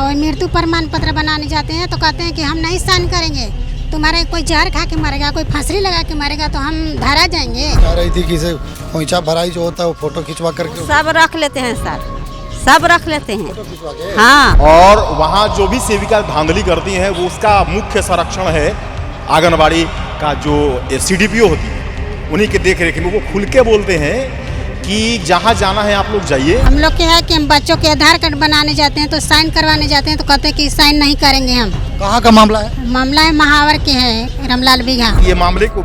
कह रही थी कि इसे खोइचा भराई जो होता है वो फोटो खिंचवा करके सब रख लेते हैं सर, सब रख लेते हैं। फोटो खिंचवा के हाँ, और वहाँ जो भी सेविका धांधली करती हैं वो उसका मुख्य संरक्षण है आंगनबाड़ी का जो CDPO होती है, उन्हीं के देख रेख में। वो खुल के बोलते हैं कि जहाँ जाना है आप लोग जाइए। हम लोग के है कि हम बच्चों के आधार कार्ड बनाने जाते हैं तो साइन करवाने जाते हैं तो कहते हैं कि साइन नहीं करेंगे हम। कहाँ का मामला है? मामला है महावर के है, रामलाल बीघा। ये मामले को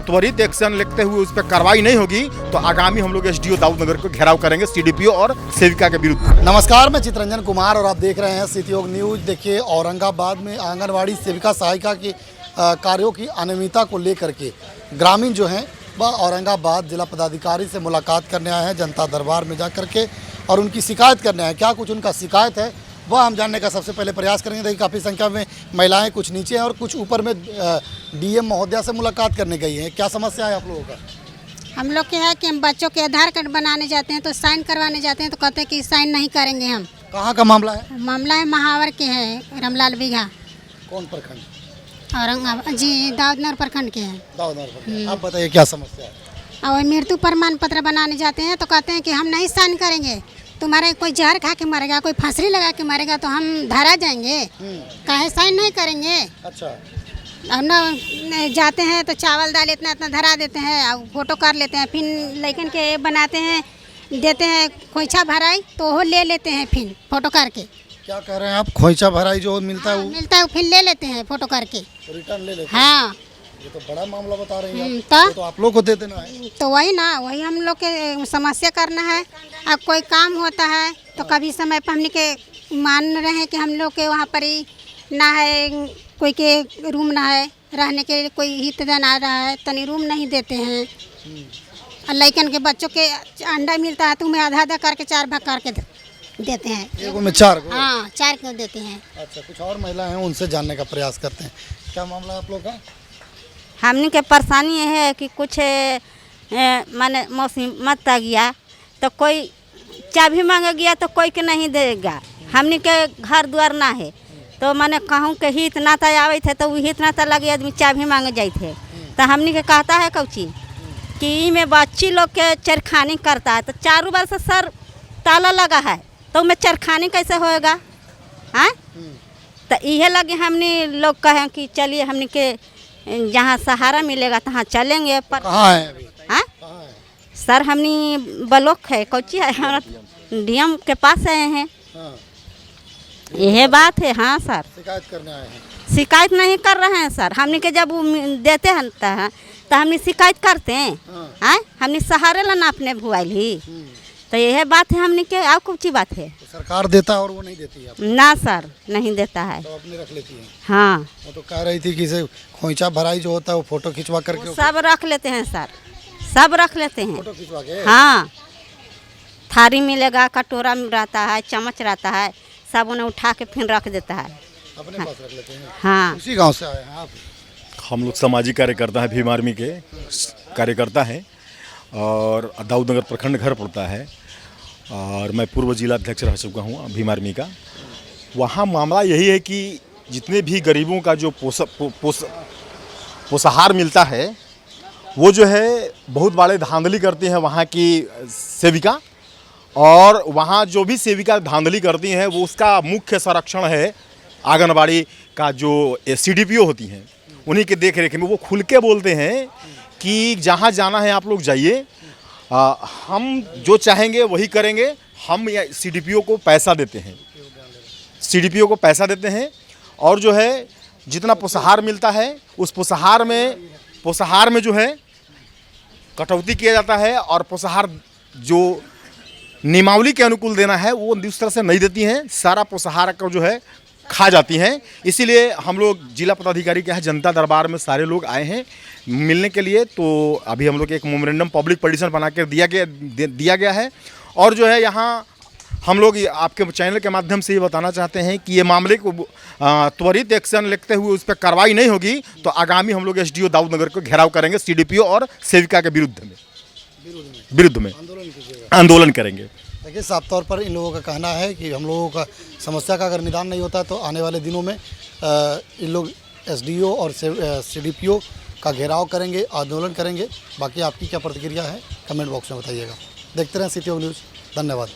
त्वरित एक्शन लेते हुए उस पर कार्रवाई नहीं होगी तो आगामी हम लोग SDO दाऊदनगर को घेराव करेंगे CDPO और सेविका के विरुद्ध। नमस्कार, मैं चित्रंजन कुमार और आप देख रहे हैं सिटी योग न्यूज। देखिए, औरंगाबाद में आंगनवाड़ी सेविका सहायिका के कार्यों की अनियमितता को लेकर के ग्रामीण जो हैं वह औरंगाबाद जिला पदाधिकारी से मुलाकात करने आए हैं, जनता दरबार में जा करके, और उनकी शिकायत करने आए हैं। क्या कुछ उनका शिकायत है वह हम जानने का सबसे पहले प्रयास करेंगे। देखिए, काफ़ी संख्या में महिलाएं कुछ नीचे हैं और कुछ ऊपर में DM महोदया से मुलाकात करने गई हैं। क्या समस्या है आप लोगों का? हम लोग के है कि हम बच्चों के आधार कार्ड बनाने जाते हैं तो साइन करवाने जाते हैं तो कहते हैं कि साइन नहीं करेंगे हम। कहाँ का मामला है? मामला है महावर के है, रामलाल बीघा। कौन प्रखंड? औरंगाबाद जी, दाऊदनगर प्रखंड के हैं। दाऊदनगर प्रखंड। आप बताइए क्या समस्या है? और मृत्यु प्रमाण पत्र बनाने जाते हैं तो कहते हैं कि हम नहीं साइन करेंगे, तुम्हारे कोई जहर खा के मरेगा, कोई फांसी लगा के मरेगा तो हम धरा जाएंगे, काहे साइन नहीं करेंगे। अच्छा, और न जाते हैं तो चावल दाल इतना इतना धरा देते हैं और फोटो कर लेते हैं, फिर लड़कन के बनाते हैं, देते हैं खोइछा भराई तो वो ले लेते हैं फिर फोटो करके। क्या कह रहे हैं आप? खोइचा भराई जो मिलता है वो मिलता है वो फिर ले लेते हैं फोटो करके। रिटर्न ले लेते हैं? हाँ, ये तो बड़ा मामला बता रही हैं आप। तो आप लोग को दे देना है। तो वही ना, वही हम लोग के समस्या करना है। अब कोई काम होता है तो कभी समय पर हमने के मान रहे हैं कि हम लोग के वहाँ पर ही ना है, कोई के रूम ना है, रहने के लिए कोई हितदान आ रहा है, तनी रूम नहीं देते हैं। और लड़कन के बच्चों के अंडा मिलता है तो उन्हें आधा आधा करके 4 भाग करके देते हैं। एगो में 4 को? हाँ, 4 को देते हैं। अच्छा, कुछ और महिला हैं उनसे जानने का प्रयास करते हैं। क्या मामला है आप लोग का? हमने के परेशानी ये है कि कुछ माने मुसीबत आ गया तो कोई चाबी मांगे गया तो कोई के नहीं देगा। हमने के घर द्वार ना है तो मैंने कहूँ के हित नाता आवे थे तो हित नाता लगे आदमी चाबी मांगे जाए थे तो हमने के कहता है कौची कि में बच्ची लोग के चरखानी करता है तो चारों बार से सर ताला लगा है तो में चरखानी कैसे होएगा? हाँ, तो यह लगे हमने लोग कहें कि चलिए हमने के जहाँ सहारा मिलेगा तहाँ चलेंगे। पर कहाँ है अभी? हाँ कहाँ है? सर, हमने ब्लॉक है कौची है, हमारा DM के पास आए हैं। हाँ, यह बात है। हाँ सर, शिकायत करने आए हैं। शिकायत नहीं कर रहे हैं सर, हमने के जब वो देते हैं तो हमने शिकायत करते हैं। हाँ, हमने सहारे ला ना अपने भुआल ही, तो यह बात है हमने के। और कुछ बात है? तो सरकार देता है और वो नहीं देती है आप? ना सर, नहीं देता है। तो अपने रख लेती है? हाँ, वो तो कह रही थी कि इसे खोइचा भराई जो होता है वो फोटो खिंचवा करके सब रख लेते हैं सर, सब रख लेते हैं। फोटो खिंचवा के? हाँ, थारी मिलेगा, कटोरा रहता है, चम्मच रहता है, सब उन्हें उठा के फिर रख देता है। अपने पास रख लेते हैं? हाँ, उसी गांव से आए हैं आप? हम लोग सामाजिक कार्यकर्ता हैं, भीम आर्मी के कार्यकर्ता हैं और दाऊदनगर प्रखंड घर पड़ता है और मैं पूर्व जिला अध्यक्ष रह चुका हूँ भीम आर्मी का। वहाँ मामला यही है कि जितने भी गरीबों का जो पोषाहार मिलता है वो जो है बहुत बड़े धांधली करती हैं वहाँ की सेविका, और वहाँ जो भी सेविका धांधली करती हैं वो उसका मुख्य संरक्षण है आंगनबाड़ी का जो CDPO होती हैं, उन्हीं के देख रेख में। वो खुल के बोलते हैं कि जहाँ जाना है आप लोग जाइए, हम जो चाहेंगे वही करेंगे। हम या CDPO को पैसा देते हैं, CDPO को पैसा देते हैं और जो है जितना पोषाहार मिलता है उस पोषाहार में जो है कटौती किया जाता है और पोषाहार जो नियमावली के अनुकूल देना है वो उस तरह से नहीं देती हैं, सारा पोषाहार को जो है खा जाती हैं। इसीलिए हम लोग जिला पदाधिकारी के यहाँ जनता दरबार में सारे लोग आए हैं मिलने के लिए। तो अभी हम लोग एक मेमोरेंडम पब्लिक पिटीशन बना कर दिया गया है और जो है यहाँ हम लोग आपके चैनल के माध्यम से ये बताना चाहते हैं कि ये मामले को त्वरित एक्शन लेते हुए उस पर कार्रवाई नहीं होगी तो आगामी हम लोग SDO दाऊदनगर को घेराव करेंगे CDPO और सेविका के विरुद्ध में आंदोलन करेंगे। देखिए, साफ तौर पर इन लोगों का कहना है कि हम लोगों का समस्या का अगर निदान नहीं होता तो आने वाले दिनों में इन लोग एसडीओ और सीडीपीओ का घेराव करेंगे, आंदोलन करेंगे। बाकी आपकी क्या प्रतिक्रिया है कमेंट बॉक्स में बताइएगा। देखते रहें सिटी न्यूज़। धन्यवाद।